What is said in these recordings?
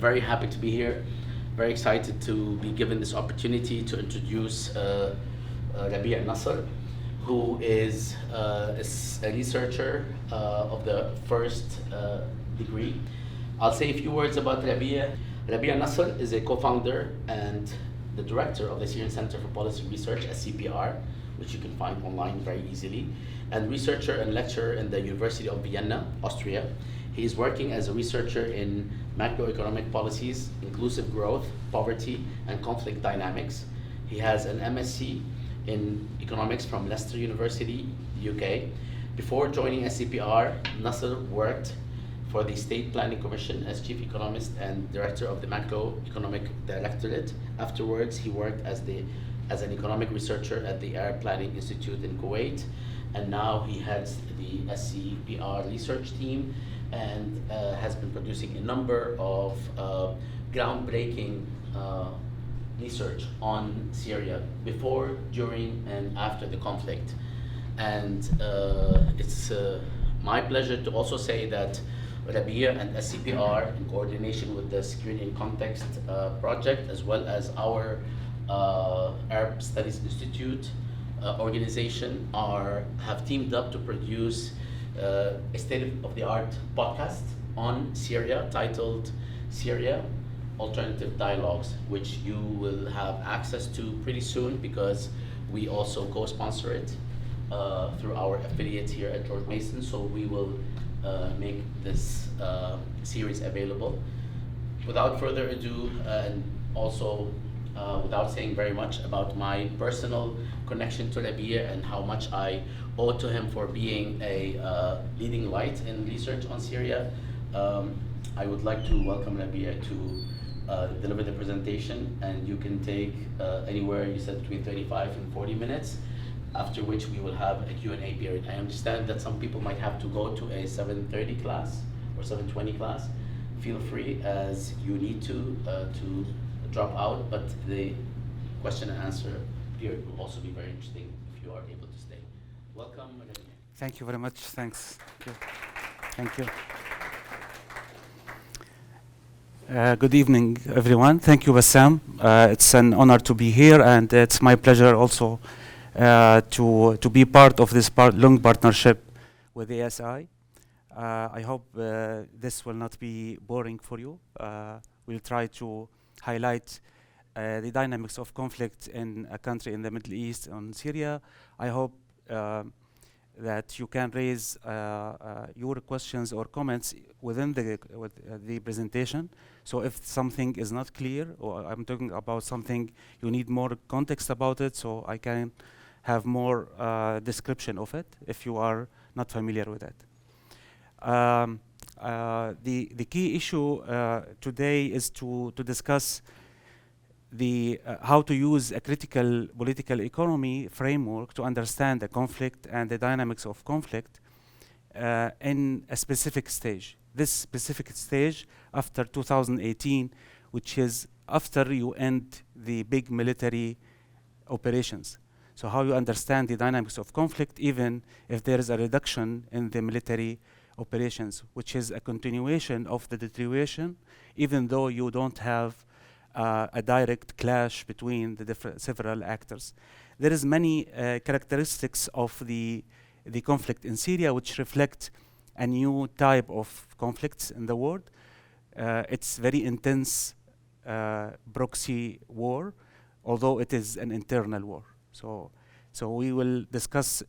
very happy to be here. Very excited to be given this opportunity to introduce Rabie Nasser, who is a researcher of the first degree. I'll say a few words about Rabie. Rabie Nasser is a co-founder and the director of the Syrian Center for Policy Research, SCPR, which you can find online very easily, and researcher and lecturer in the University of Vienna, Austria. He is working as a researcher in macroeconomic policies, inclusive growth, poverty, and conflict dynamics. He has an MSc in economics from Leicester University, UK. Before joining SCPR, Nasser worked for the State Planning Commission as chief economist and director of the macroeconomic directorate. Afterwards, he worked as an economic researcher at the Arab Planning Institute in Kuwait, and now he heads the SCPR research team and has been producing a number of groundbreaking research on Syria before, during, and after the conflict. And it's my pleasure to also say that Rabie and SCPR, in coordination with the Security in Context project, as well as our Arab Studies Institute organization, have teamed up to produce a state-of-the-art podcast on Syria titled Syria Alternative Dialogues, which you will have access to pretty soon because we also co-sponsor it through our affiliates here at George Mason. So we will make this series available. Without further ado, and also without saying very much about my personal connection to Rabie and how much I owe to him for being a leading light in research on Syria, I would like to welcome Rabie to deliver the presentation, and you can take anywhere, you said between 35 and 40 minutes, after which we will have a Q&A period. I understand that some people might have to go to a 7:30 class or 7:20 class. Feel free as you need to drop out, but the question and answer period will also be very interesting if you are able to stay. Welcome. Thank you very much. Thanks. Thank you. Good evening, everyone. Thank you, Bassam. It's an honor to be here, and it's my pleasure also to be part of this long partnership with ASI. I hope this will not be boring for you. We'll try to highlight the dynamics of conflict in a country in the Middle East, on Syria. I hope that you can raise your questions or comments within the presentation. So if something is not clear, or I'm talking about something you need more context about it, so I can have more description of it if you are not familiar with it. The key issue today is to discuss how to use a critical political economy framework to understand the conflict and the dynamics of conflict in a specific stage. This specific stage after 2018, which is after you end the big military operations. So how you understand the dynamics of conflict even if there is a reduction in the military operations, which is a continuation of the deterioration, even though you don't have a direct clash between the several actors. There is many characteristics of the conflict in Syria which reflect a new type of conflicts in the world. It's very intense proxy war, although it is an internal war. So we will discuss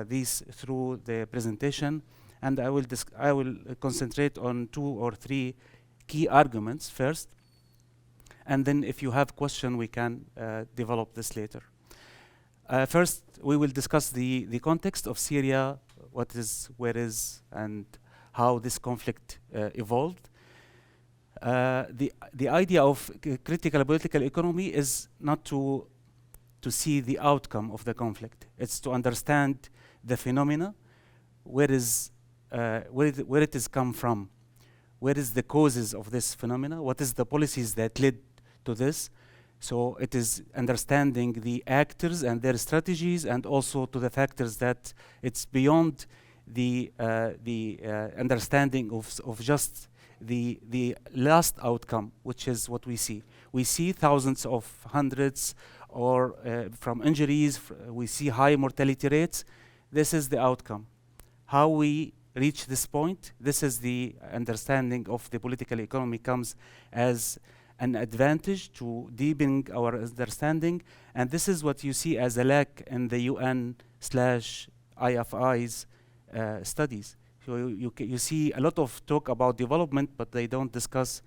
these through the presentation, and I will concentrate on 2 or 3 key arguments first, and then if you have question, we can develop this later. First, we will discuss the context of Syria, what is, where is, and how this conflict evolved. The idea of critical political economy is not to see the outcome of the conflict. It's to understand the phenomena, where it is come from, where is the causes of this phenomena, what is the policies that led to this. So it is understanding the actors and their strategies, and also to the factors that it's beyond the understanding of just the last outcome, which is what we see. We see thousands of hundreds or from injuries, we see high mortality rates. This is the outcome. How we reach this point, this is the understanding of the political economy comes as an advantage to deepen our understanding, and this is what you see as a lack in the UN/IFI's studies. So you see a lot of talk about development, but they don't discuss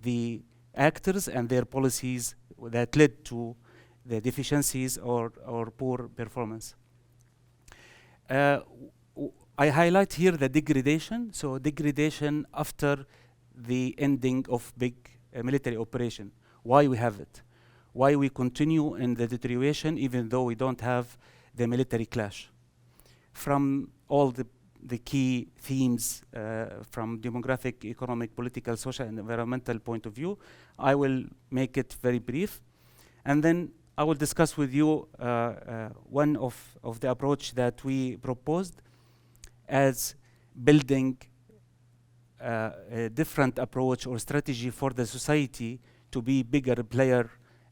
the actors and their policies that led to the deficiencies or poor performance. I highlight here the degradation. So degradation after the ending of big military operation. Why we have it? Why we continue in the deterioration even though we don't have the military clash? From all the key themes from demographic, economic, political, social, and environmental point of view, I will make it very brief. And then I will discuss with you one of the approach that we proposed as building a different approach or strategy for the society to be bigger player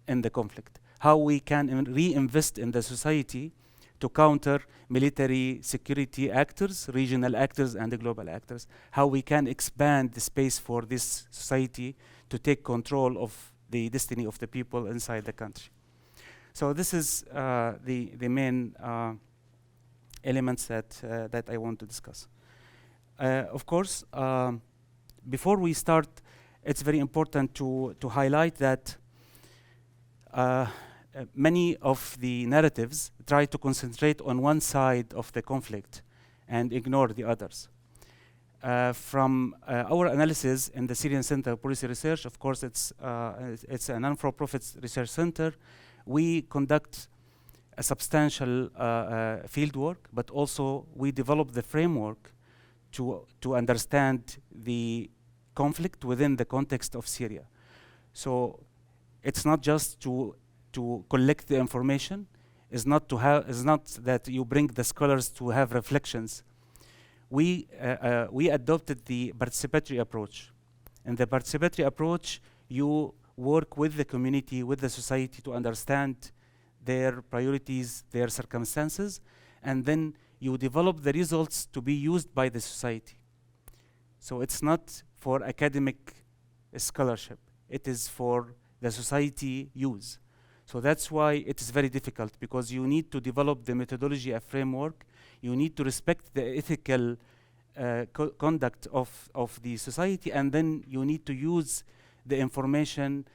in the conflict. How we can reinvest in the society to counter military security actors, regional actors, and the global actors. How we can expand the space for this society to take control of the destiny of the people inside the country. So this is the main elements that I want to discuss. Of course, before we start, it's very important to highlight that many of the narratives try to concentrate on one side of the conflict and ignore the others. From our analysis in the Syrian Center of Policy Research, of course, it's a non-for-profit research center. We conduct a substantial field work, but also we develop the framework to understand the conflict within the context of Syria. So it's not just to collect the information. It's not that you bring the scholars to have reflections. We adopted the participatory approach. In the participatory approach, you work with the community, with the society to understand their priorities, their circumstances, and then you develop the results to be used by the society. So it's not for academic scholarship. It is for the society use. So that's why it is very difficult, because you need to develop the methodology, a framework. You need to respect the ethical conduct of the society, and then you need to use the information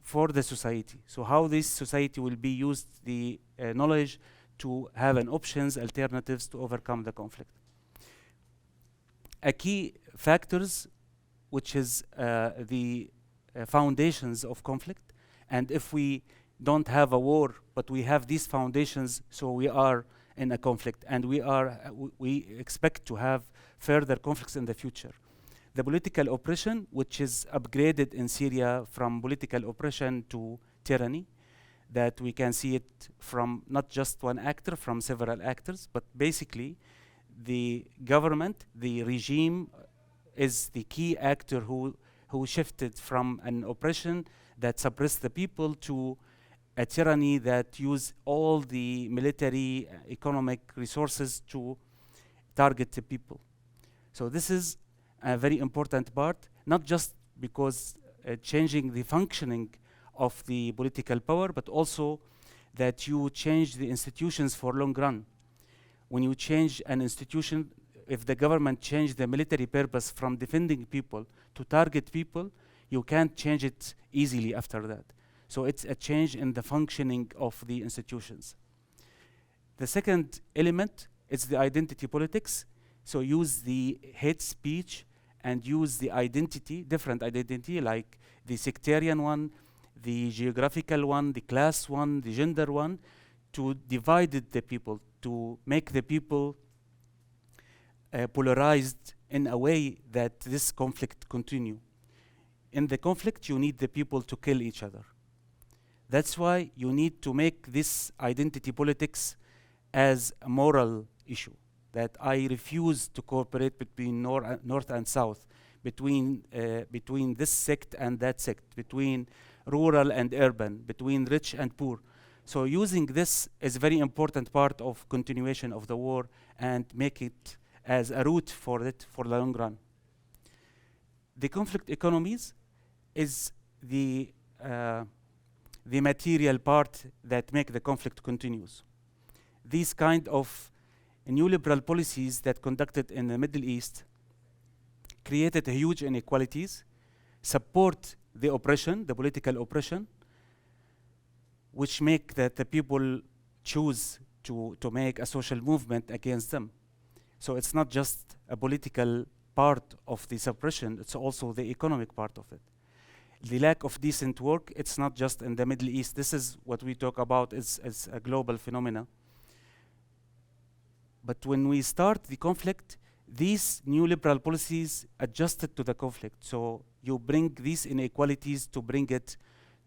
for the society. So how this society will be used, the knowledge to have an options, alternatives to overcome the conflict. A key factors, which is the foundations of conflict, and if we don't have a war, but we have these foundations, so we are in a conflict, and we expect to have further conflicts in the future. The political oppression, which is upgraded in Syria from political oppression to tyranny, that we can see it from not just one actor, from several actors, but basically the government, the regime, is the key actor who shifted from an oppression that suppressed the people to a tyranny that use all the military, economic resources to target the people. So this is a very important part, not just because changing the functioning of the political power, but also that you change the institutions for long run. When you change an institution, if the government change the military purpose from defending people to target people, you can't change it easily after that. So it's a change in the functioning of the institutions. The second element is the identity politics. So use the hate speech and use the identity, different identity, like the sectarian one, the geographical one, the class one, the gender one, to divide the people, to make the people polarized in a way that this conflict continue. In the conflict, you need the people to kill each other. That's why you need to make this identity politics as a moral issue, that I refuse to cooperate between North and South, between this sect and that sect, between rural and urban, between rich and poor. So using this is a very important part of continuation of the war and make it as a route for it for the long run. The conflict economies is the material part that make the conflict continuous. These kind of neoliberal policies that conducted in the Middle East created huge inequalities, support the oppression, the political oppression, which make that the people choose to make a social movement against them. So it's not just a political part of the suppression, it's also the economic part of it. The lack of decent work, it's not just in the Middle East. This is what we talk about as a global phenomena. But when we start the conflict, these neoliberal policies adjusted to the conflict. So you bring these inequalities to bring it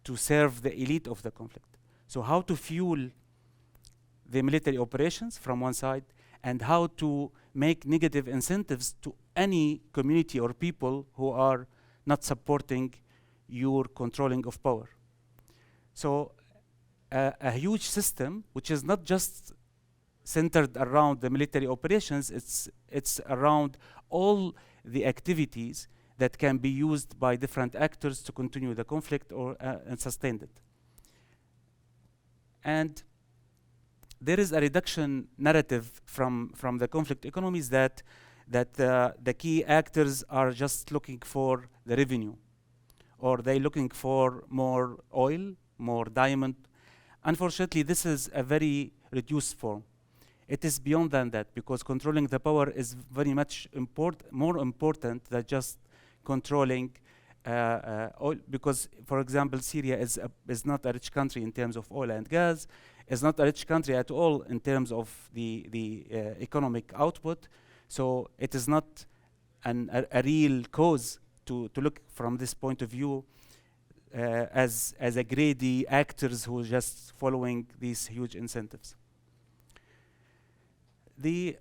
to serve the elite of the conflict. So how to fuel the military operations from one side, and how to make negative incentives to any community or people who are not supporting your controlling of power. So a huge system, which is not just centered around the military operations, it's around all the activities that can be used by different actors to continue the conflict or and sustain it. And there is a reduction narrative from the conflict economies that the key actors are just looking for the revenue, or they're looking for more oil, more diamond. Unfortunately, this is a very reduced form. It is beyond than that, because controlling the power is very much more important than just controlling oil. Because, for example, Syria is not a rich country in terms of oil and gas. It's not a rich country at all in terms of the economic output. So it is not a real cause to look from this point of view as a greedy actors who are just following these huge incentives. The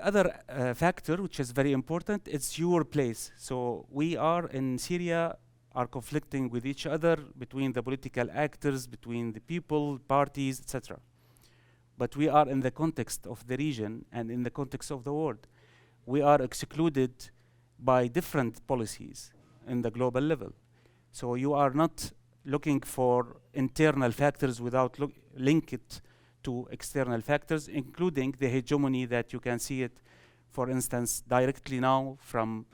other factor, which is very important, is your place. So we are in Syria, are conflicting with each other, between the political actors, between the people, parties, etc. But we are in the context of the region and in the context of the world. We are excluded by different policies in the global level. So you are not looking for internal factors without link it to external factors, including the hegemony that you can see it, for instance, directly now from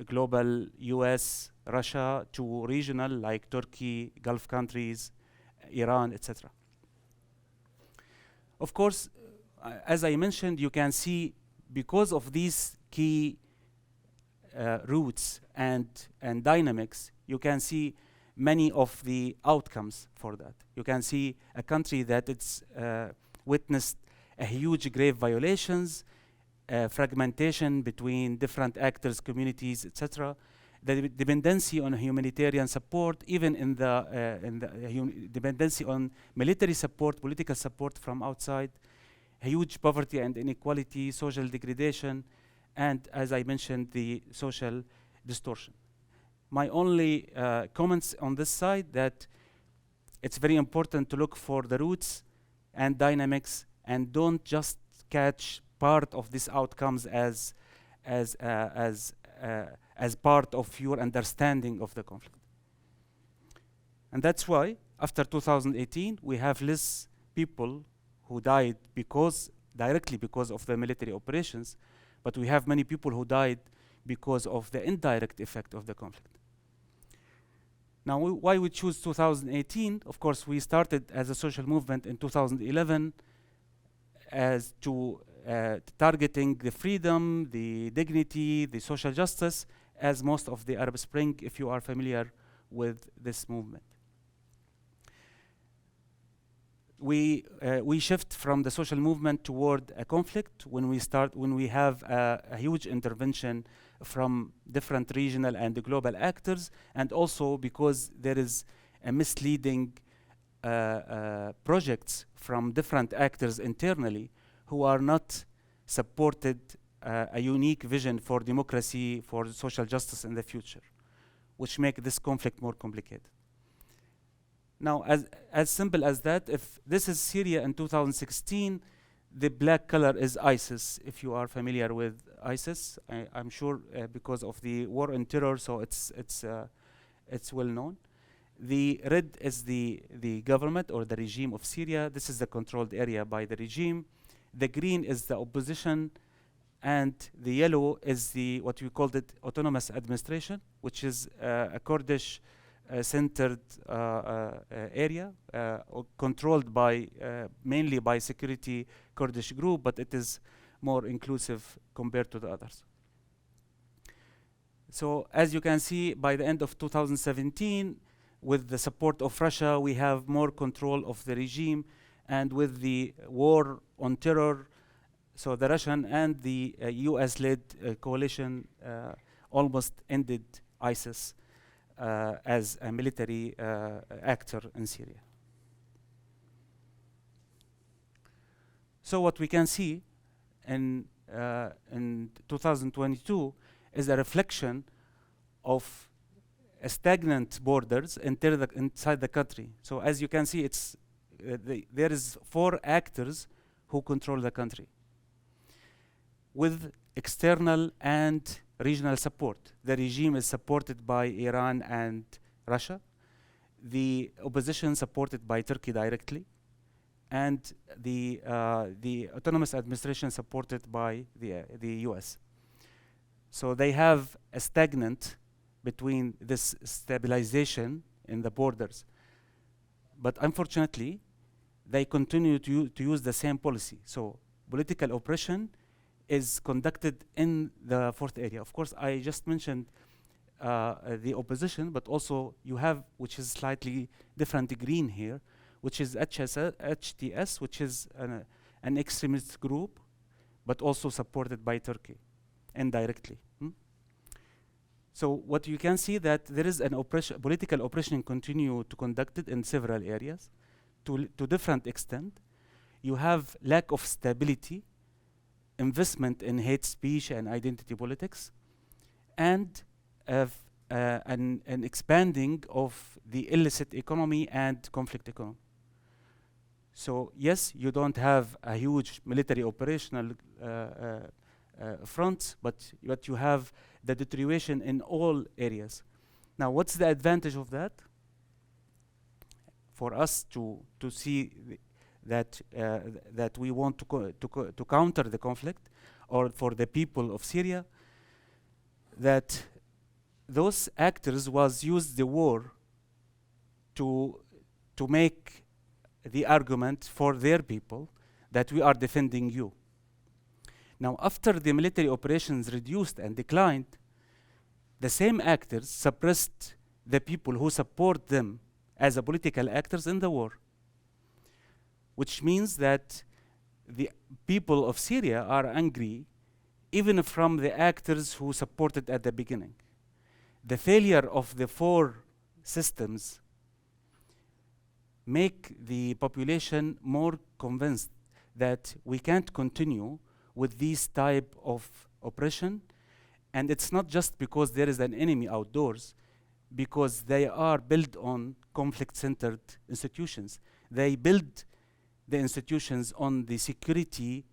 global US, Russia, to regional like Turkey, Gulf countries, Iran, etc. Of course, as I mentioned, you can see because of these key roots and dynamics, you can see many of the outcomes for that. You can see a country that it's witnessed a huge grave violations, fragmentation between different actors, communities, etc. The dependency on humanitarian support, even in the dependency on military support, political support from outside, huge poverty and inequality, social degradation, and as I mentioned, the social distortion. My only comments on this side that it's very important to look for the roots and dynamics, and don't just catch part of these outcomes as part of your understanding of the conflict. And that's why after 2018 we have less people who died directly because of the military operations, but we have many people who died because of the indirect effect of the conflict. Now, why we choose 2018? Of course, we started as a social movement in 2011 as to targeting the freedom, the dignity, the social justice, as most of the Arab Spring, if you are familiar with this movement. We shift from the social movement toward a conflict when we have a huge intervention from different regional and global actors, and also because there is a misleading projects from different actors internally who are not supported a unique vision for democracy, for social justice in the future, which make this conflict more complicated. Now, as simple as that, if this is Syria in 2016, the black color is ISIS, if you are familiar with ISIS. I'm sure because of the war on terror, so it's well known. The red is the government or the regime of Syria. This is the controlled area by the regime. The green is the opposition, and the yellow is the what we called it autonomous administration, which is a Kurdish centered area controlled by mainly by security Kurdish group, but it is more inclusive compared to the others. So as you can see, by the end of 2017, with the support of Russia, we have more control of the regime, and with the war on terror, so the Russian and the US-led coalition almost ended ISIS as a military actor in Syria. So what we can see in 2022 is a reflection of stagnant borders inside the country. So as you can see, it's there is 4 actors who control the country with external and regional support. The regime is supported by Iran and Russia. The opposition supported by Turkey directly, and the autonomous administration supported by the US. So they have a stagnant between this stabilization in the borders. But unfortunately, they continue to use the same policy. So political oppression is conducted in the 4th area. Of course, I just mentioned the opposition, but also you have, which is slightly different green here, which is HTS, which is an extremist group, but also supported by Turkey indirectly. So what you can see that there is an political oppression continue to conducted in several areas to different extent. You have lack of stability, investment in hate speech and identity politics, and an expanding of the illicit economy and conflict economy. So yes, you don't have a huge military operational front, but you have the deterioration in all areas. Now, what's the advantage of that? For us to see that we want to counter the conflict, or for the people of Syria, that those actors was used the war to make the argument for their people that we are defending you. Now, after the military operations reduced and declined, the same actors suppressed the people who support them as a political actors in the war, which means that the people of Syria are angry even from the actors who supported at the beginning. The failure of the 4 systems make the population more convinced that we can't continue with this type of oppression. And it's not just because there is an enemy outdoors, because they are built on conflict-centered institutions. They build the institutions on the security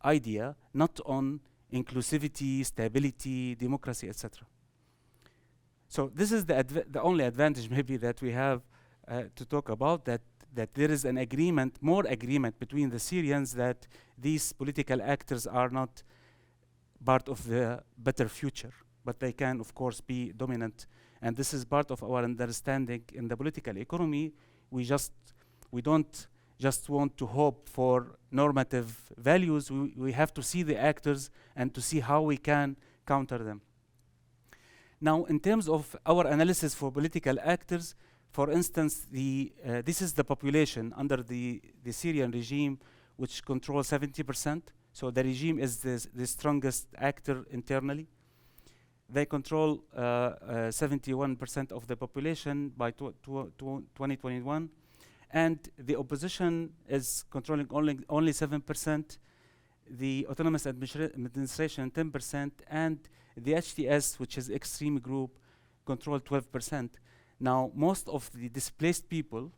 idea, not on inclusivity, stability, democracy, etc. So this is the only advantage maybe that we have to talk about, that there is an agreement, more agreement between the Syrians that these political actors are not part of the better future, but they can, of course, be dominant. And this is part of our understanding in the political economy. We don't just want to hope for normative values. We have to see the actors and to see how we can counter them. Now, in terms of our analysis for political actors, for instance, this is the population under the Syrian regime, which controls 70%. So the regime is the strongest actor internally. They control 71% of the population by 2021. And the opposition is controlling only 7%. the autonomous administration 10%, and the HTS, which is extreme group, control 12%. Now, most of the displaced people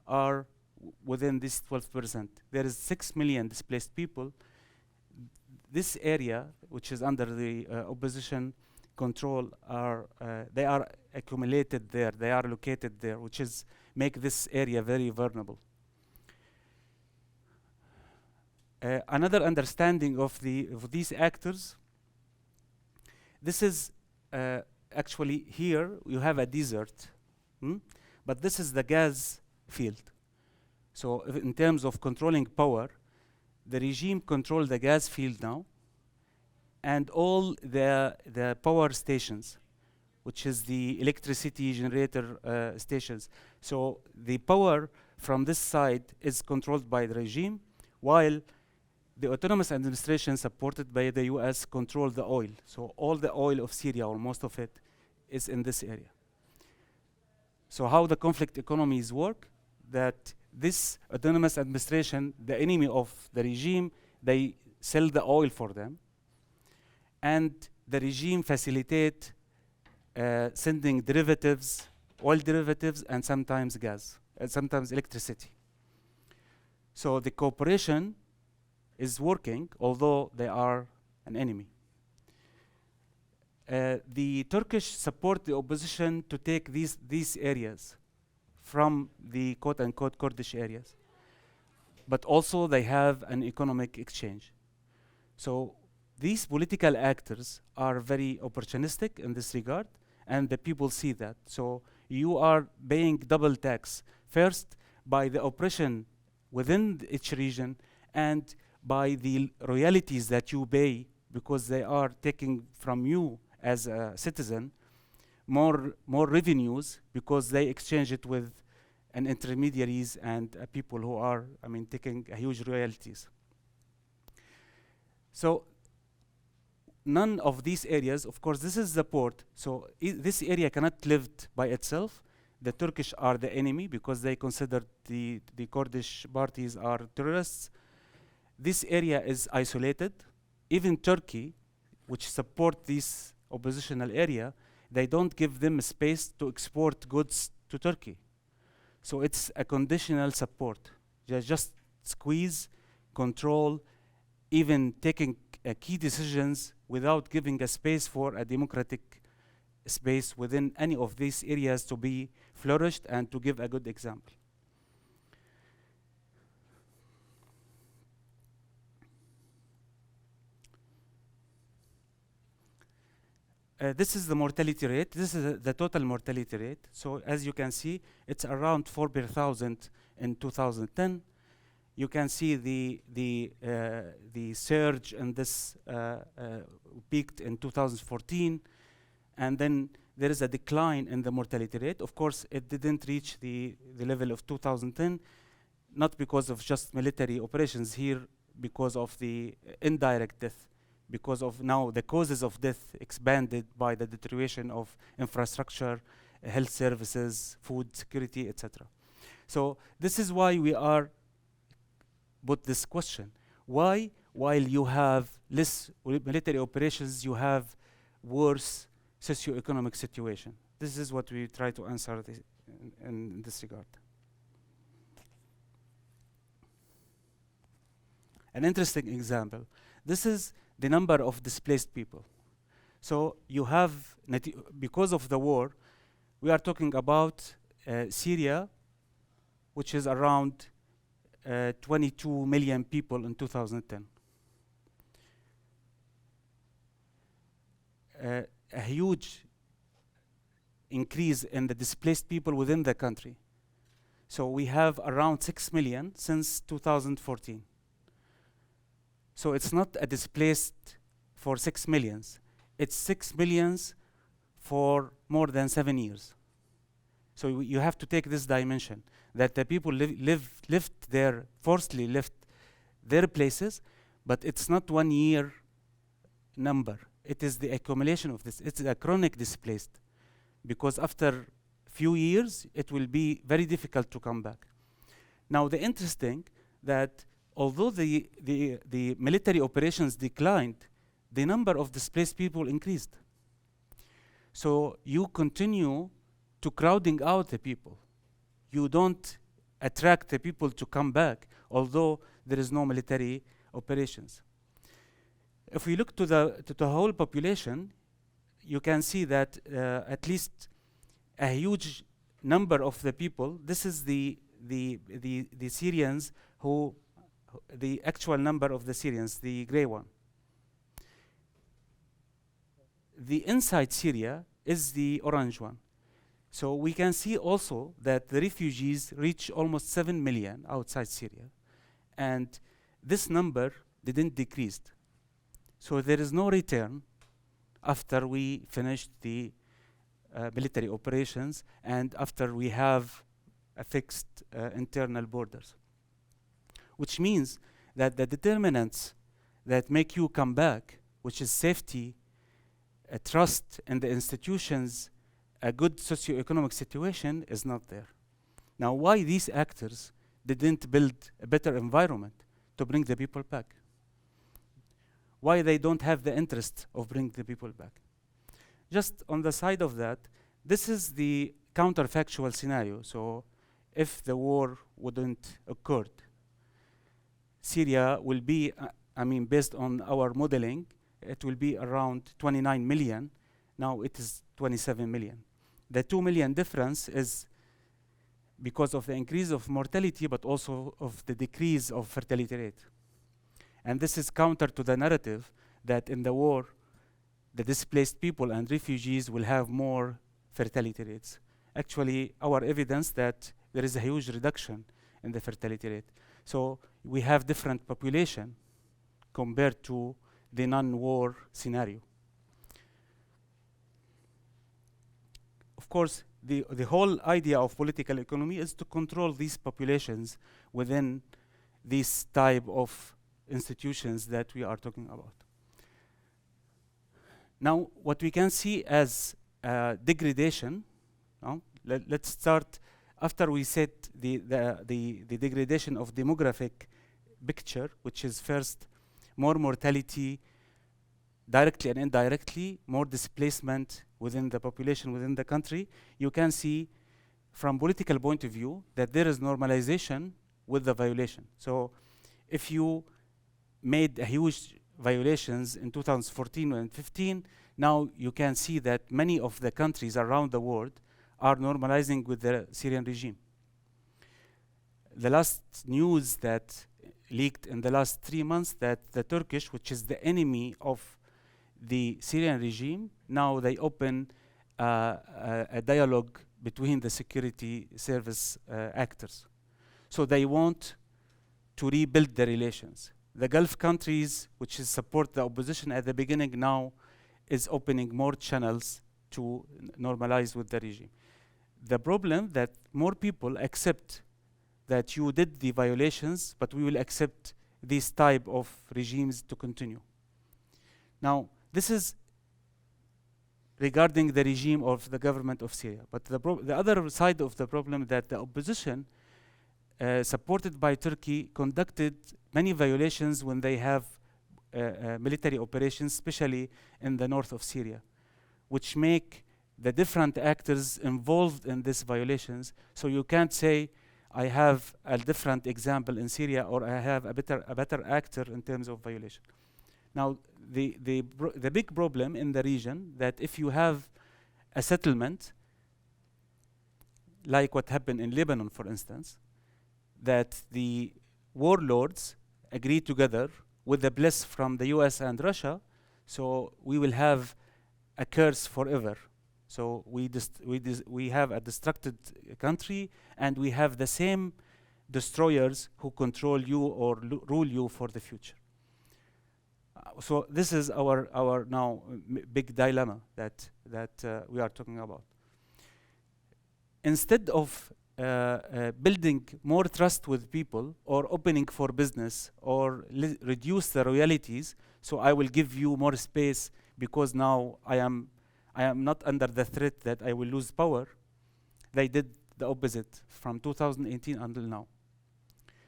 are within this 12%. There is 6 million displaced people. This area, which is under the opposition control, they are accumulated there, they are located there, which is make this area very vulnerable. Another understanding of these actors, this is actually here you have a desert, but this is the gas field. So in terms of controlling power, the regime control the gas field now, and all the power stations, which is the electricity generator stations. So the power from this side is controlled by the regime, while the autonomous administration supported by the US control the oil. So all the oil of Syria, or most of it, is in this area. So how the conflict economies work, that this autonomous administration, the enemy of the regime, they sell the oil for them, and the regime facilitate sending derivatives, oil derivatives, and sometimes gas, and sometimes electricity. So the cooperation is working, although they are an enemy. The Turkish support the opposition to take these areas from the quote-unquote Kurdish areas. But also they have an economic exchange. So these political actors are very opportunistic in this regard, and the people see that. So you are paying double tax, first by the oppression within each region, and by the royalties that you pay, because they are taking from you as a citizen more revenues, because they exchange it with an intermediaries and people who are, taking huge royalties. So none of these areas, of course, this is the port, so this area cannot live by itself. The Turkish are the enemy because they consider the Kurdish parties are terrorists. This area is isolated. Even Turkey, which support this oppositional area, they don't give them space to export goods to Turkey. So it's a conditional support. They just squeeze, control, even taking key decisions without giving a space for a democratic space within any of these areas to be flourished and to give a good example. This is the mortality rate. This is the total mortality rate. So as you can see, it's around 4 per thousand in 2010. You can see the surge in this peaked in 2014, and then there is a decline in the mortality rate. Of course, it didn't reach the level of 2010, not because of just military operations here, because of the indirect death, because of now the causes of death expanded by the deterioration of infrastructure, health services, food security, etc. So this is why we are put this question. Why, while you have less military operations, you have worse socioeconomic situation? This is what we try to answer in this regard. An interesting example. This is the number of displaced people. So you have, because of the war, we are talking about Syria, which is around 22 million people in 2010. A huge increase in the displaced people within the country. So we have around 6 million since 2014. So it's not a displaced for 6 millions. It's 6 millions for more than 7 years. So you have to take this dimension, that the people forcibly left their places, but it's not 1 year number. It is the accumulation of this. It's a chronic displaced, because after few years, it will be very difficult to come back. Now, the interesting that although the military operations declined, the number of displaced people increased. So you continue to crowding out the people. You don't attract the people to come back, although there is no military operations. If we look to the whole population, you can see that at least a huge number of the people, this is the Syrians who, the actual number of the Syrians, the gray one. The inside Syria is the orange one. So we can see also that the refugees reach almost 7 million outside Syria. And this number didn't decrease. So there is no return after we finished the military operations and after we have a fixed internal borders. Which means that the determinants that make you come back, which is safety, trust in the institutions, a good socioeconomic situation, is not there. Now, why these actors didn't build a better environment to bring the people back? Why they don't have the interest of bringing the people back? Just on the side of that, this is the counterfactual scenario. So if the war wouldn't occur, Syria will be, based on our modeling, it will be around 29 million. Now it is 27 million. The 2 million difference is because of the increase of mortality, but also of the decrease of fertility rate. And this is counter to the narrative that in the war, the displaced people and refugees will have more fertility rates. Actually, our evidence that there is a huge reduction in the fertility rate. So we have different population compared to the non-war scenario. Of course, the whole idea of political economy is to control these populations within this type of institutions that we are talking about. Now, what we can see as degradation, let's start after we set the degradation of demographic picture, which is first more mortality directly and indirectly, more displacement within the population within the country. You can see from political point of view that there is normalization with the violation. So if you made a huge violations in 2014 and 15, now you can see that many of the countries around the world are normalizing with the Syrian regime. The last news that leaked in the last 3 months that the Turkish, which is the enemy of the Syrian regime, now they open a dialogue between the security service actors. So they want to rebuild the relations. The Gulf countries, which is support the opposition at the beginning, now is opening more channels to normalize with the regime. The problem that more people accept that you did the violations, but we will accept this type of regimes to continue. Now, this is regarding the regime of the government of Syria. But the other side of the problem that the opposition, supported by Turkey, conducted many violations when they have military operations, especially in the north of Syria, which make the different actors involved in these violations. So you can't say, I have a different example in Syria, or I have a better actor in terms of violation. Now, the big problem in the region that if you have a settlement, like what happened in Lebanon, for instance, that the warlords agree together with the bless from the US and Russia, so we will have a curse forever. So we have a destructed country, and we have the same destroyers who control you or rule you for the future. So this is our now big dilemma that we are talking about. Instead of building more trust with people, or opening for business, or reduce the royalties, so I will give you more space because now I am not under the threat that I will lose power, they did the opposite from 2018 until now.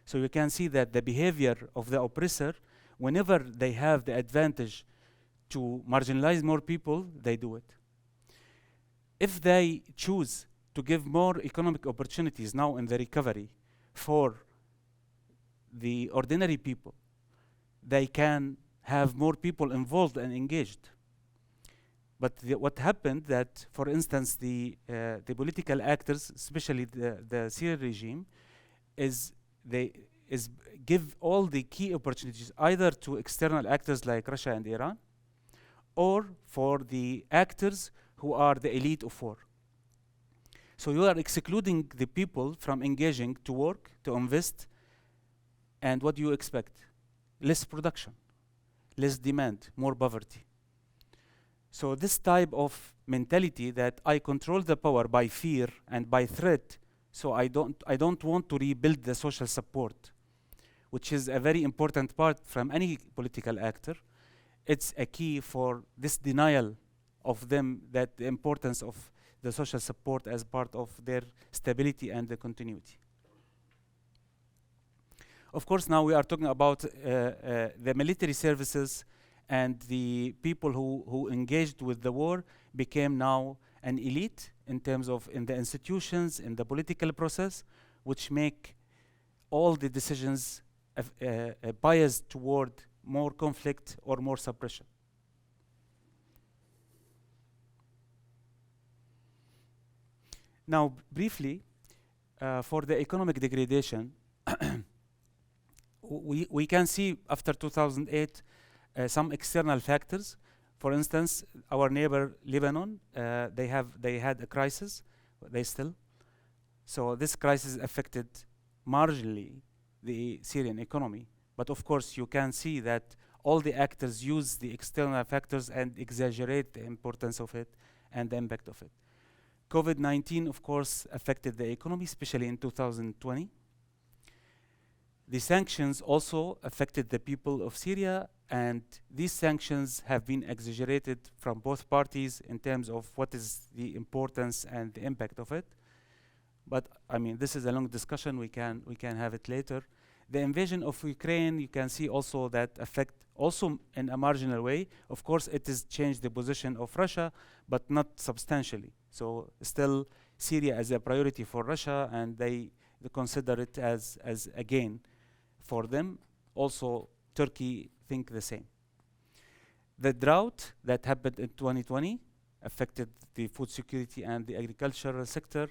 So you can see that the behavior of the oppressor, whenever they have the advantage to marginalize more people, they do it. If they choose to give more economic opportunities now in the recovery for the ordinary people, they can have more people involved and engaged. But what happened that, for instance, the political actors, especially the Syrian regime, is give all the key opportunities either to external actors like Russia and Iran, or for the actors who are the elite of war. So you are excluding the people from engaging to work, to invest, and what do you expect? Less production, less demand, more poverty. So this type of mentality that I control the power by fear and by threat, so I don't want to rebuild the social support, which is a very important part from any political actor. It's a key for this denial of them, that the importance of the social support as part of their stability and the continuity. Of course, now we are talking about the military services, and the people who engaged with the war became now an elite in terms of in the institutions, in the political process, which make all the decisions biased toward more conflict or more suppression. Now, briefly, for the economic degradation, we can see after 2008 some external factors. For instance, our neighbor Lebanon, they had a crisis, they still. So this crisis affected marginally the Syrian economy. But of course, you can see that all the actors use the external factors and exaggerate the importance of it and the impact of it. COVID-19, of course, affected the economy, especially in 2020. The sanctions also affected the people of Syria, and these sanctions have been exaggerated from both parties in terms of what is the importance and the impact of it. But I mean, this is a long discussion. We can have it later. The invasion of Ukraine, you can see also that affect also in a marginal way. Of course, it has changed the position of Russia, but not substantially. So still, Syria is a priority for Russia, and they consider it as a gain for them. Also, Turkey think the same. The drought that happened in 2020 affected the food security and the agricultural sector.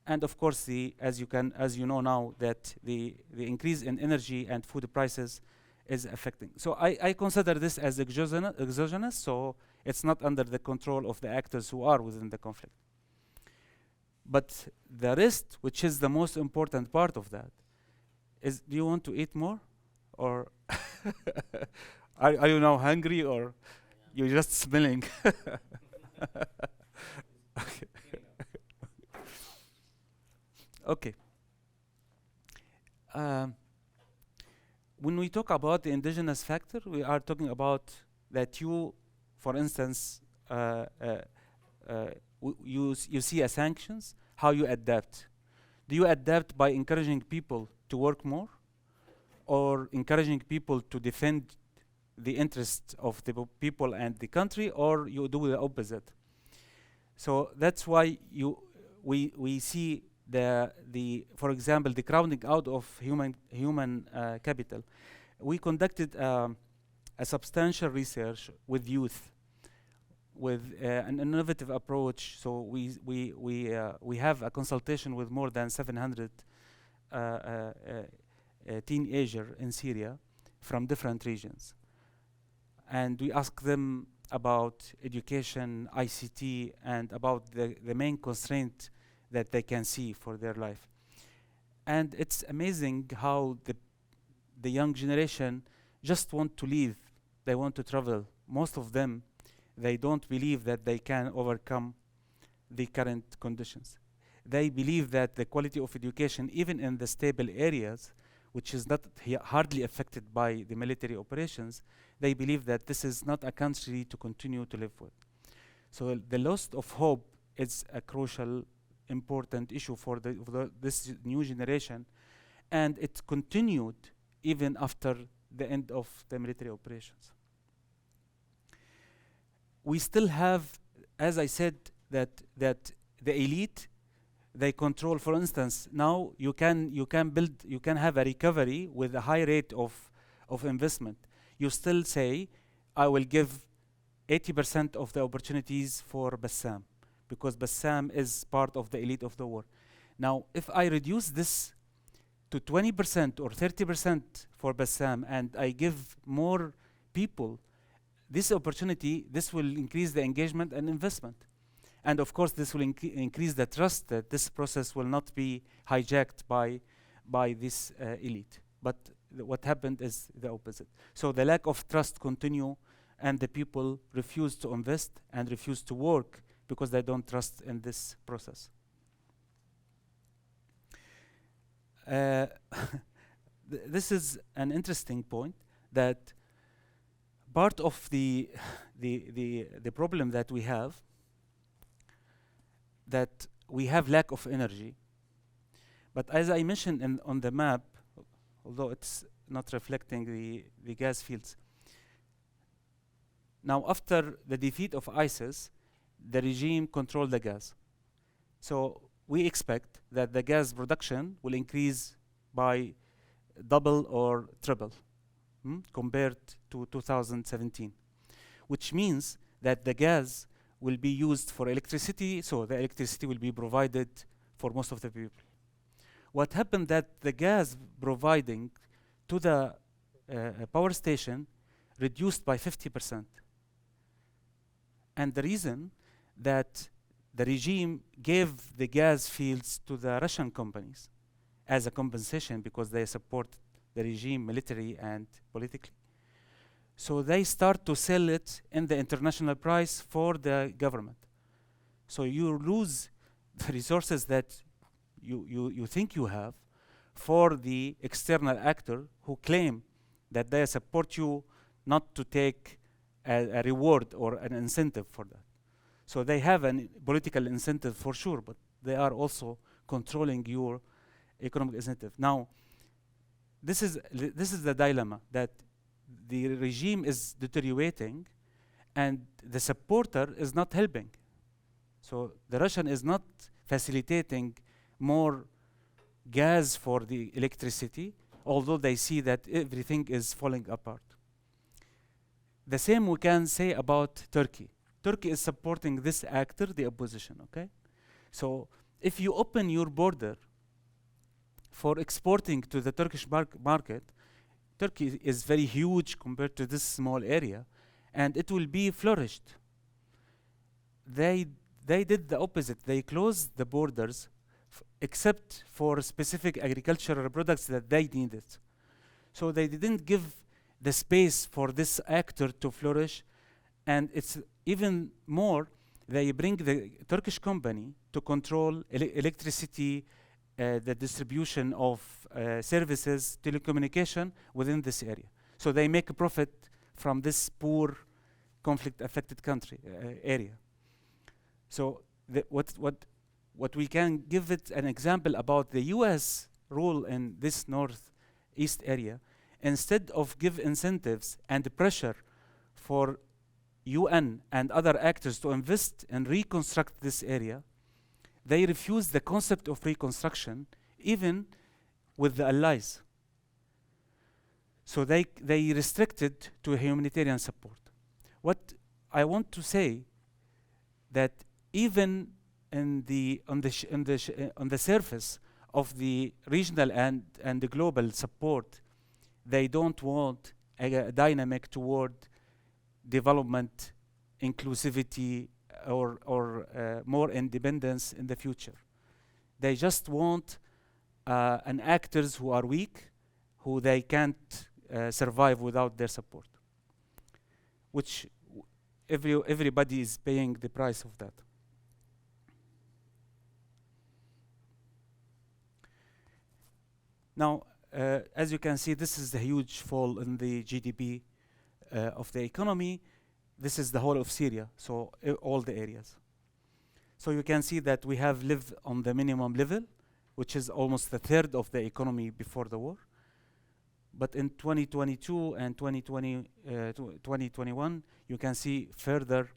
And of course, as you know now, that the increase in energy and food prices is affecting. So I consider this as exogenous, so it's not under the control of the actors who are within the conflict. But the rest, which is the most important part of that, is, do you want to eat more? Or are you now hungry, or you're just smelling? Okay. Okay. When we talk about the indigenous factor, we are talking about that you, for instance, you see as sanctions, how you adapt. Do you adapt by encouraging people to work more, or encouraging people to defend the interests of the people and the country, or you do the opposite? So that's why we see for example, the crowding out of human capital. We conducted a substantial research with youth, with an innovative approach. So we have a consultation with more than 700 teenagers in Syria from different regions, and we ask them about education, ICT, and about the main constraint that they can see for their life. And it's amazing how the young generation just want to leave. They want to travel. Most of them, they don't believe that they can overcome the current conditions. They believe that the quality of education, even in the stable areas, which is not hardly affected by the military operations, they believe that this is not a country to continue to live with. So the loss of hope is a crucial important issue for this new generation. and it continued even after the end of the military operations. We still have, as I said, that the elite, they control. For instance, now you can have a recovery with a high rate of investment. You still say, I will give 80% of the opportunities for Bassam, because Bassam is part of the elite of the war. Now, if I reduce this to 20% or 30% for Bassam, and I give more people this opportunity, this will increase the engagement and investment. And of course, this will increase the trust that this process will not be hijacked by this elite. But what happened is the opposite. So the lack of trust continue, and the people refuse to invest and refuse to work because they don't trust in this process. This is an interesting point, that part of the problem that we have lack of energy. But as I mentioned on the map, although it's not reflecting the gas fields, now after the defeat of ISIS, the regime controlled the gas. So we expect that the gas production will increase by double or triple compared to 2017, which means that the gas will be used for electricity, so the electricity will be provided for most of the people. What happened that the gas providing to the power station reduced by 50%. And the reason that the regime gave the gas fields to the Russian companies as a compensation because they support the regime military and politically. So they start to sell it in the international price for the government. So you lose the resources that you think you have for the external actor who claim that they support you, not to take a reward or an incentive for that. So they have a political incentive for sure, but they are also controlling your economic incentive. Now, this is the dilemma, that the regime is deteriorating and the supporter is not helping. So the Russian is not facilitating more gas for the electricity, although they see that everything is falling apart. The same we can say about Turkey. Turkey is supporting this actor, the opposition, okay? So if you open your border for exporting to the Turkish market, Turkey is very huge compared to this small area, and it will be flourished. They did the opposite. They closed the borders except for specific agricultural products that they needed. So they didn't give the space for this actor to flourish, and it's even more, they bring the Turkish company to control electricity, the distribution of services, telecommunication within this area. So they make a profit from this poor conflict-affected country area. So what we can give it an example about the US role in this northeast area, instead of give incentives and pressure for UN and other actors to invest and reconstruct this area, they refuse the concept of reconstruction, even with the allies. So they restricted to humanitarian support. What I want to say, that even on the surface of the regional and the global support, they don't want a dynamic toward development, inclusivity, or more independence in the future. They just want an actors who are weak, who they can't survive without their support, which everybody is paying the price of that. Now, as you can see, this is the huge fall in the GDP of the economy. This is the whole of Syria, so all the areas. So you can see that we have lived on the minimum level. which is almost a third of the economy before the war. But in 2022 and 2021, you can see further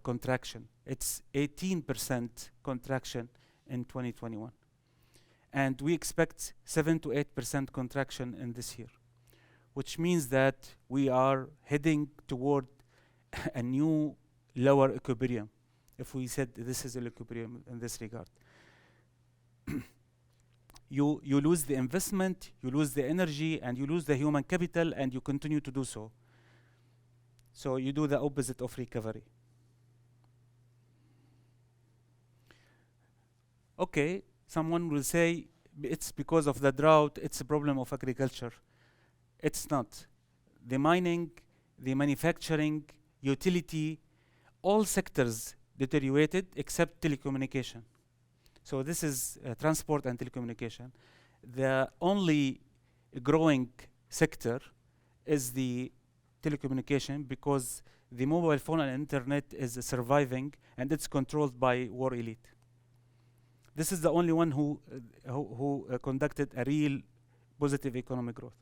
contraction. It's 18% contraction in 2021. And we expect 7 to 8% contraction in this year, which means that we are heading toward a new lower equilibrium, if we said this is an equilibrium in this regard. You lose the investment, you lose the energy, and you lose the human capital, and you continue to do so. So you do the opposite of recovery. Okay, someone will say it's because of the drought, it's a problem of agriculture. It's not. The mining, the manufacturing, utility, all sectors deteriorated except telecommunication. So this is transport and telecommunication. The only growing sector is the telecommunication, because the mobile phone and internet is surviving, and it's controlled by war elite. This is the only one who conducted a real positive economic growth.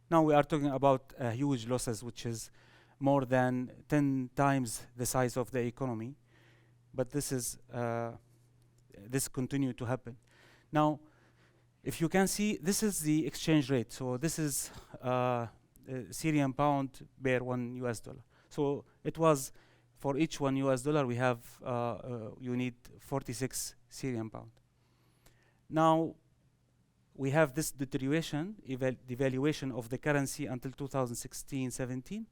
Now we are talking about huge losses, which is more than 10 times the size of the economy. But this is this continue to happen. Now, if you can see, this is the exchange rate. So this is Syrian pound per $1 US. So it was, for each $1 we have you need 46 Syrian pound. Now we have this deterioration, devaluation of the currency until 2016-17.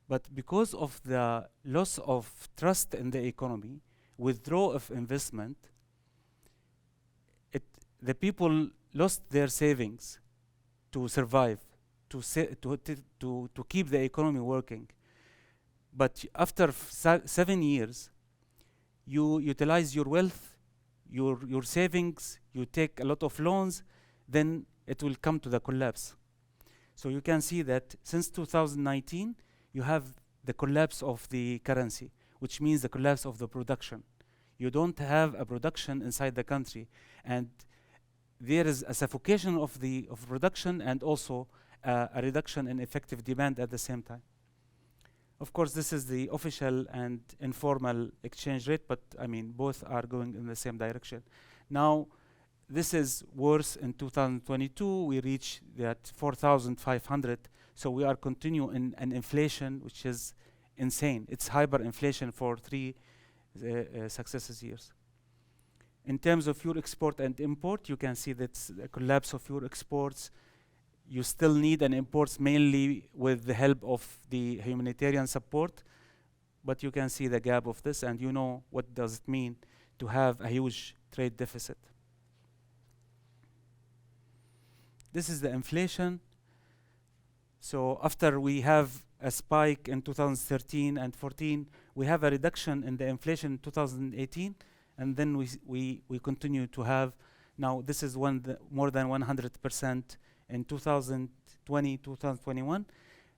But because of the loss of trust in the economy, withdrawal of investment, the people lost their savings to survive, to keep the economy working. But after 7 years, you utilize your wealth, your savings, you take a lot of loans, then it will come to the collapse. So you can see that since 2019, you have the collapse of the currency, which means the collapse of the production. You don't have a production inside the country, and there is a suffocation of production, and also a reduction in effective demand at the same time. Of course, this is the official and informal exchange rate, but I mean, both are going in the same direction. Now, this is worse. In 2022, we reached that 4,500. So we are continuing an inflation which is insane. It's hyperinflation for 3 successive years. In terms of your export and import, you can see that's a collapse of your exports. You still need an imports mainly with the help of the humanitarian support, but you can see the gap of this, and you know what does it mean to have a huge trade deficit. This is the inflation. So after we have a spike in 2013 and 14, we have a reduction in the inflation in 2018, and then we continue to have, now this is more than 100% in 2020, 2021.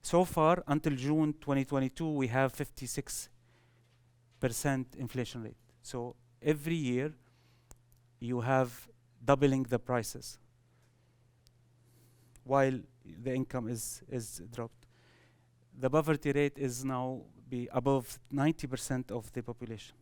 So far, until June 2022, we have 56% inflation rate. So every year, you have doubling the prices, while the income is dropped. The poverty rate is now be above 90% of the population.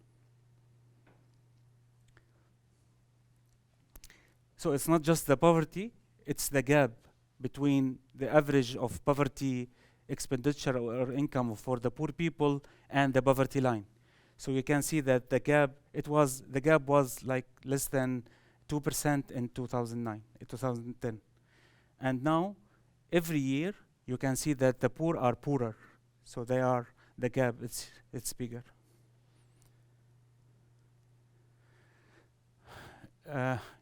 So it's not just the poverty, it's the gap between the average of poverty expenditure or income for the poor people and the poverty line. So you can see that the gap was like less than 2% in 2010. And now, every year, you can see that the poor are poorer. So the gap, it's bigger.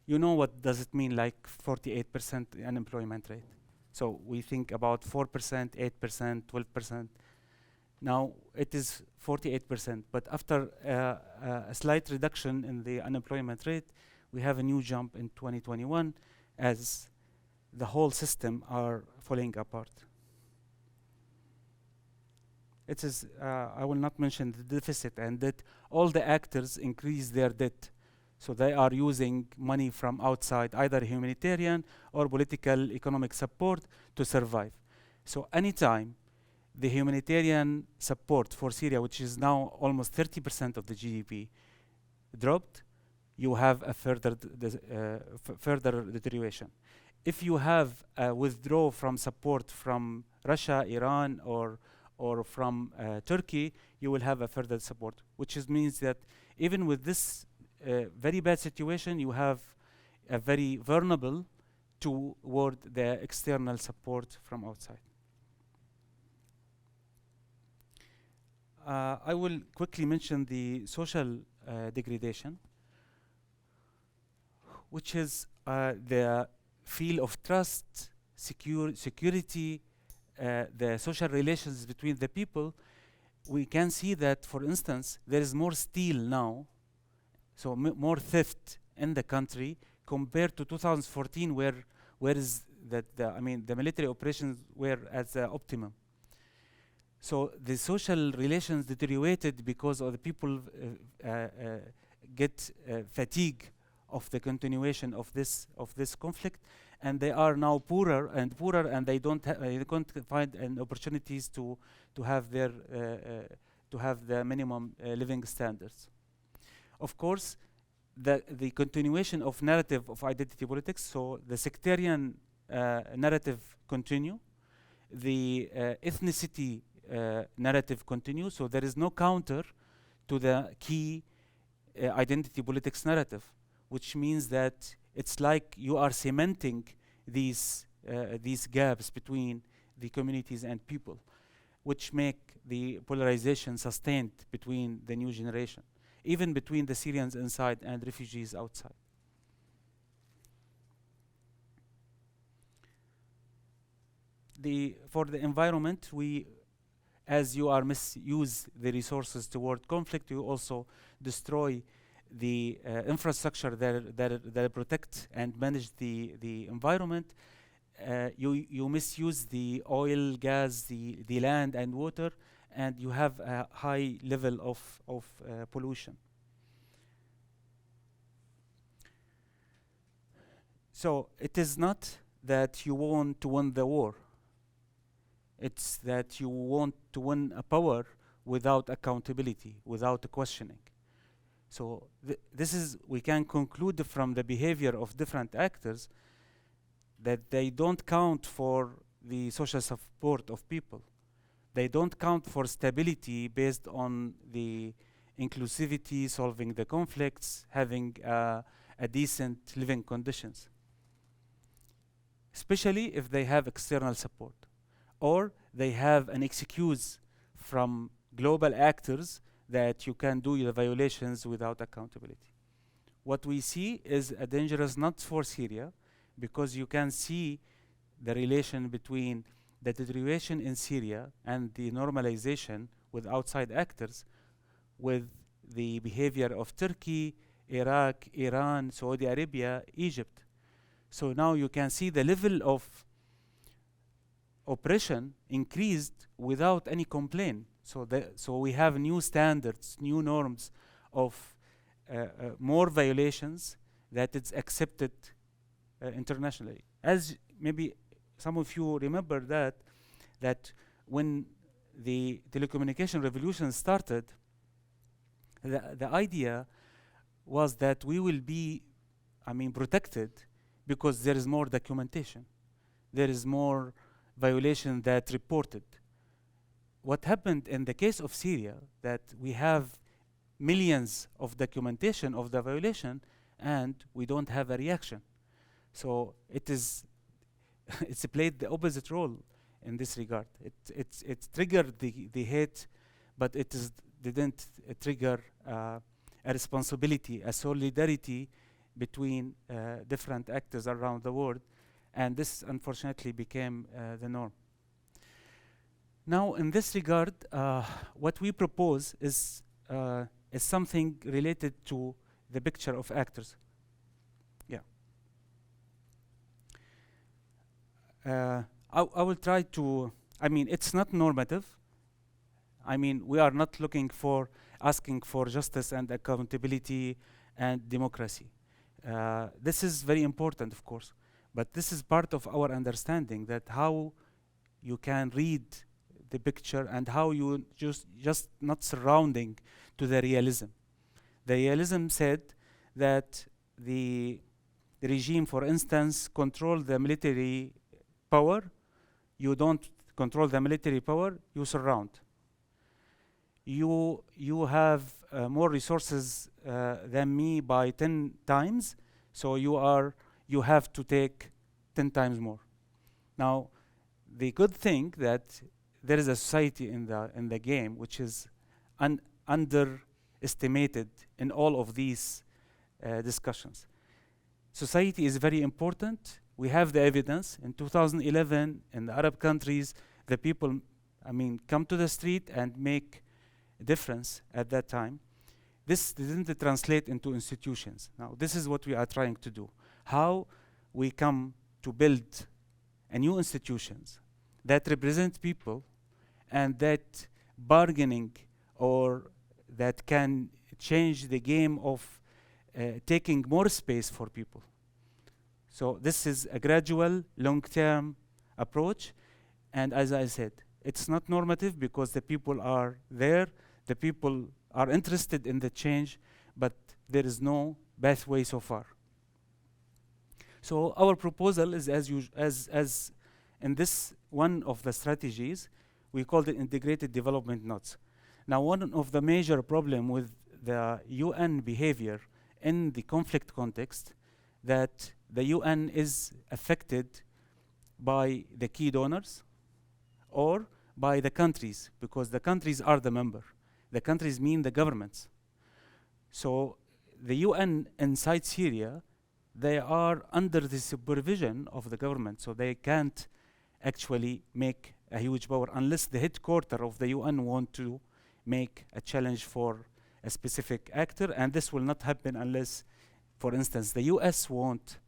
You know what does it mean, like 48% unemployment rate? So we think about 4%, 8%, 12%. Now it is 48%, but after a slight reduction in the unemployment rate, we have a new jump in 2021 as the whole system are falling apart. It is, I will not mention the deficit, and that all the actors increase their debt. So they are using money from outside, either humanitarian or political economic support to survive. So anytime the humanitarian support for Syria, which is now almost 30% of the GDP, dropped, you have a further deterioration. If you have a withdrawal from support from Russia, Iran, or from Turkey, you will have a further support, which means that even with this very bad situation, you have a very vulnerable toward the external support from outside. I will quickly mention the social degradation, which is the feel of trust, security, the social relations between the people. We can see that, for instance, there is more steal now, so more theft in the country compared to 2014, where is that the military operations were at the optimum. So the social relations deteriorated because of the people get fatigue of the continuation of this conflict, and they are now poorer and poorer, and they can't find opportunities to have their to have the minimum living standards. Of course, the continuation of narrative of identity politics, so the sectarian narrative continue, the ethnicity narrative continues, so there is no counter to the key identity politics narrative, which means that it's like you are cementing these gaps between the communities and people, which make the polarization sustained between the new generation, even between the Syrians inside and refugees outside. For the environment, as you are misuse the resources toward conflict, you also destroy the infrastructure that protect and manage the environment. You misuse the oil, gas, the land and water, and you have a high level of pollution. So it is not that you want to win the war. It's that you want to win a power without accountability, without questioning. So we can conclude from the behavior of different actors that they don't count for the social support of people. They don't count for stability based on the inclusivity, solving the conflicts, having a decent living conditions, especially if they have external support, or they have an excuse from global actors that you can do your violations without accountability. What we see is a dangerous not for Syria, because you can see the relation between the deterioration in Syria and the normalization with outside actors, with the behavior of Turkey, Iraq, Iran, Saudi Arabia, Egypt. So now you can see the level of oppression increased without any complaint. So we have new standards, new norms of more violations that it's accepted internationally. As maybe some of you remember that when the telecommunication revolution started, the idea was that we will be, protected because there is more documentation, there is more violation that reported. What happened in the case of Syria, that we have millions of documentation of the violation and we don't have a reaction. So it's played the opposite role in this regard. It triggered the hate, but didn't trigger a responsibility, a solidarity between different actors around the world, and this unfortunately became the norm. Now, in this regard, what we propose is something related to the picture of actors. Yeah. I will try to, it's not normative. I mean, we are not looking for asking for justice and accountability and democracy. This is very important, of course, but this is part of our understanding that how you can read the picture and how you just not surrounding to the realism. The realism said that the regime, for instance, control the military power. You don't control the military power, you surround. You have more resources than me by 10 times, so you have to take 10 times more. Now, the good thing that there is a society in the game which is underestimated in all of these discussions. Society is very important. We have the evidence. In 2011, in the Arab countries, the people, I mean, come to the street and make a difference at that time. This didn't translate into institutions. Now, this is what we are trying to do. How we come to build a new institutions that represent people and that bargaining or that can change the game of taking more space for people. So this is a gradual, long-term approach. And as I said, it's not normative because the people are there, the people are interested in the change, but there is no pathway so far. So our proposal is as in this one of the strategies, we call it integrated development nodes. Now, one of the major problem with the UN behavior in the conflict context, that the UN is affected by the key donors or by the countries, because the countries are the member. The countries mean the governments. So the UN inside Syria, they are under the supervision of the government, so they can't actually make a huge power unless the headquarters of the UN want to make a challenge for a specific actor, and this will not happen unless, for instance, the US want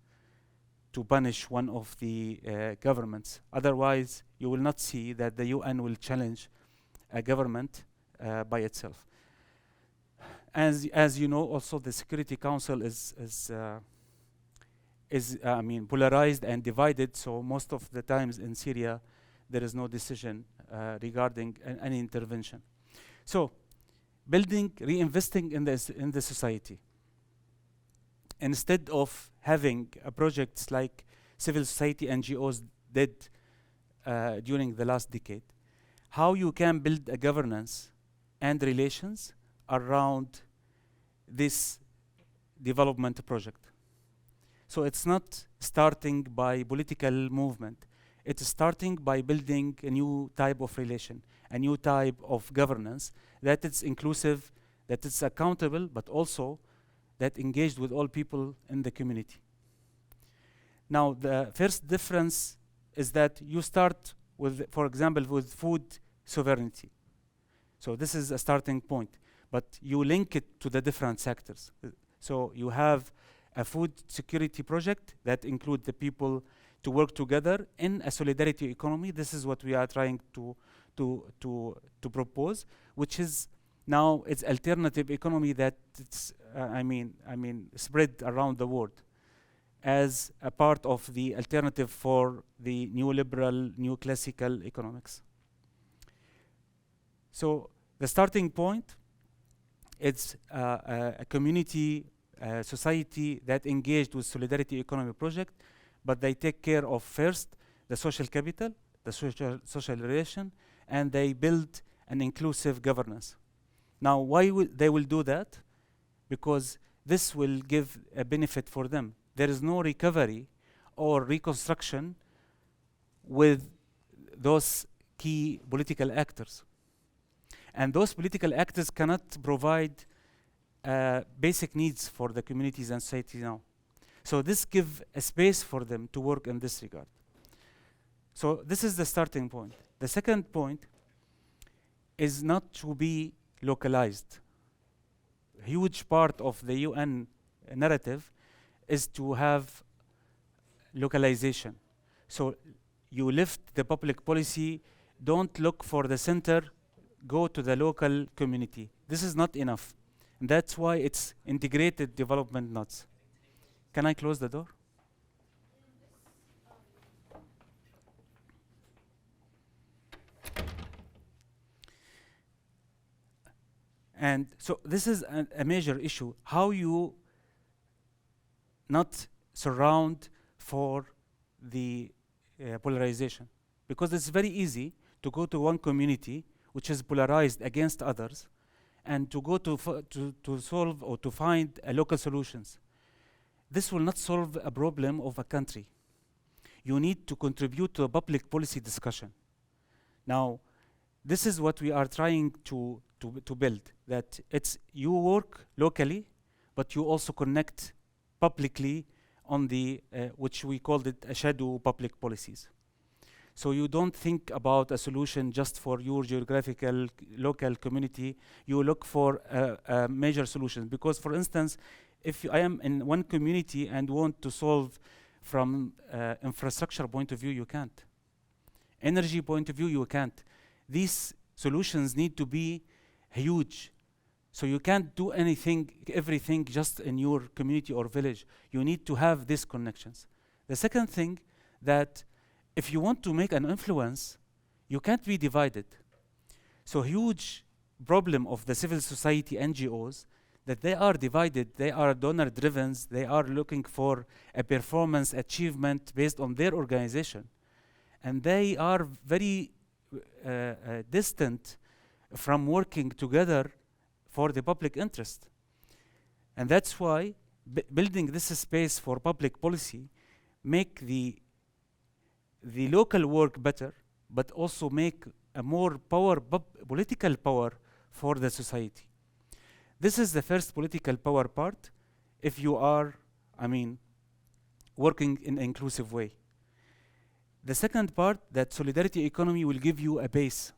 to punish one of the governments. Otherwise, you will not see that the UN will challenge a government by itself. As you know, also the Security Council is I mean, polarized and divided. So most of the times in Syria, there is no decision regarding any intervention. So, reinvesting in the society. Instead of having projects like civil society NGOs did during the last decade, how you can build a governance and relations around this development project. So it's not starting by political movement. It's starting by building a new type of relation, a new type of governance that is inclusive, that is accountable, but also that engaged with all people in the community. Now, the first difference is that you start with, for example, with food sovereignty. So this is a starting point, but you link it to the different sectors. So you have a food security project that includes the people to work together in a solidarity economy. This is what we are trying to propose, which is now it's alternative economy that it's I mean spread around the world as a part of the alternative for the neoliberal, neoclassical economics. So the starting point is a community, society that engaged with solidarity economy project, but they take care of first the social capital, the social relation, and they build an inclusive governance. Now, why they will do that? Because this will give a benefit for them. There is no recovery or reconstruction with those key political actors. And those political actors cannot provide basic needs for the communities and society now. So this gives a space for them to work in this regard. So this is the starting point. The second point is not to be localized. A huge part of the UN narrative is to have localization. So you lift the public policy, don't look for the center, go to the local community. This is not enough. And that's why it's integrated development nodes. Can I close the door? And so this is a major issue, how you not surround for the polarization. Because it's very easy to go to one community which is polarized against others and to go to solve or to find local solutions. This will not solve a problem of a country. You need to contribute to a public policy discussion. Now, this is what we are trying to build, that it's you work locally, but you also connect publicly on the, which we called it a shadow public policies. So you don't think about a solution just for your geographical local community, you look for major solutions. Because for instance, if I am in one community and want to solve from infrastructure point of view, you can't. Energy point of view, you can't. These solutions need to be huge. So you can't do everything just in your community or village. You need to have these connections. The second thing, that if you want to make an influence, you can't be divided. So huge problem of the civil society NGOs, that they are divided, they are donor driven, they are looking for a performance achievement based on their organization. And they are very distant from working together for the public interest. And that's why building this space for public policy make the local work better, but also make a more political power for the society. This is the first political power part, if you are, working in an inclusive way. The second part, that solidarity economy will give you a base,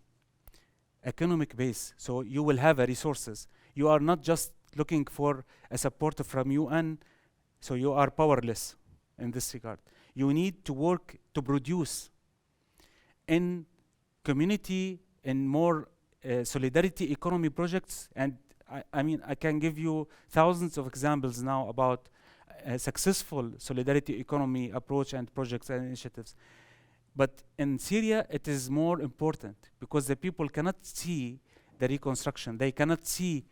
economic base. So you will have resources. You are not just looking for a support from UN, so you are powerless in this regard. You need to work to produce in community, in more solidarity economy projects. And I can give you thousands of examples now about successful solidarity economy approach and projects and initiatives. But in Syria, it is more important because the people cannot see the reconstruction. They cannot see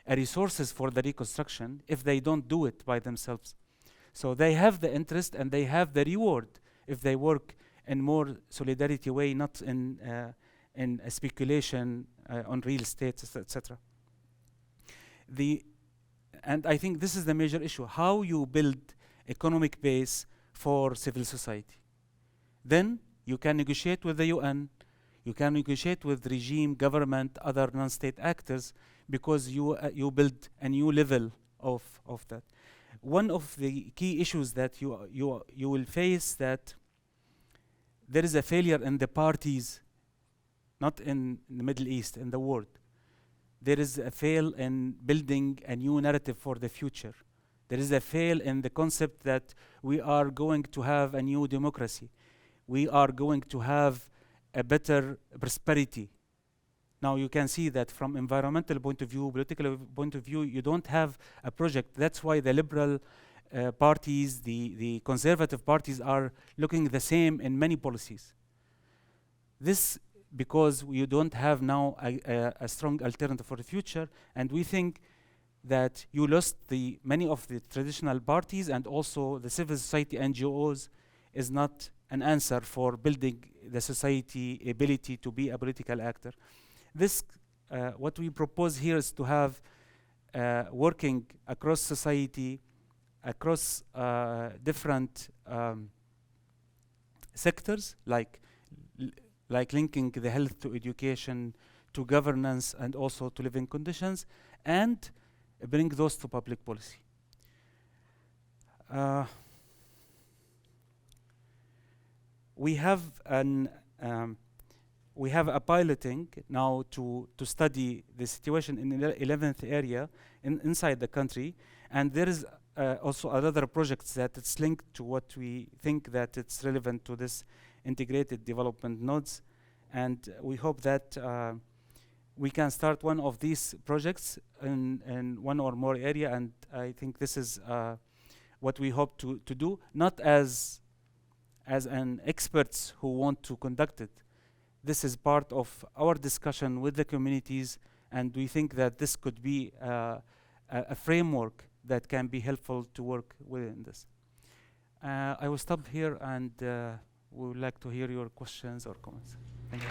resources for the reconstruction if they don't do it by themselves. So they have the interest and they have the reward if they work in more solidarity way, not in a speculation on real estate, etc. And I think this is the major issue, how you build economic base for civil society. Then you can negotiate with the UN, you can negotiate with regime, government, other non-state actors, because you build a new level of that. One of the key issues that you will face, that there is a failure in the parties, not in the Middle East, in the world. There is a fail in building a new narrative for the future. There is a fail in the concept that we are going to have a new democracy. We are going to have a better prosperity. Now you can see that from environmental point of view, political point of view, you don't have a project. That's why the liberal parties, the conservative parties are looking the same in many policies. This because you don't have now a strong alternative for the future, and we think that you lost many of the traditional parties, and also the civil society NGOs is not an answer for building the society ability to be a political actor. This, what we propose here is to have working across society, across different sectors, like linking the health to education, to governance, and also to living conditions, and bring those to public policy. We have a piloting now to study the situation in the 11th area inside the country, and there is also another project that it's linked to what we think that it's relevant to this integrated development nodes, and we hope that we can start one of these projects in one or more area, and I think this is what we hope to do, not as an experts who want to conduct it. This is part of our discussion with the communities, and we think that this could be a framework that can be helpful to work within this. I will stop here, and we would like to hear your questions or comments. Thank you.